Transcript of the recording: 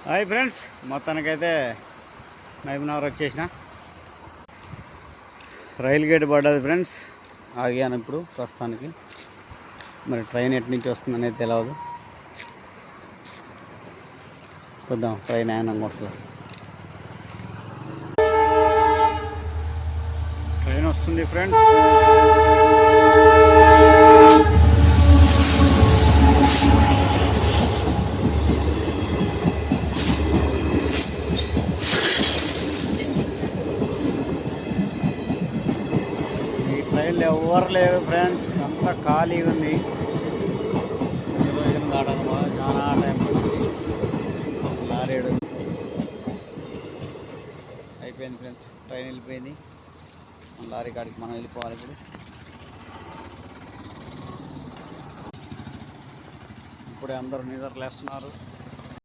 Hi friends, మొత్తానికైతే మహబూబ్నగర్ వచ్చేసిన. రైలు gate పడ్డది ఫ్రెండ్స్. ఆగాను ఇప్పుడు ప్రస్తుతానికి. మరి ట్రైన్ ఎటు నుంచి వస్తుంది అనేది తెలియదు. చూద్దాం ట్రైన్ ఆయన వస్తుంది. ట్రైన్ వస్తుంది ఫ్రెండ్స్. ట్రైన్లో ఎవరు లేరు ఫ్రెండ్స్, అంతా ఖాళీగా ఉంది. రోజులు కావడం చాలా టైం పడుతుంది. లారీడు అయిపోయింది ఫ్రెండ్స్, ట్రైన్ వెళ్ళిపోయింది. లారీ కాడికి మనం వెళ్ళిపోవాలి ఇప్పుడు. ఇప్పుడే అందరూ నిద్రలేస్తున్నారు.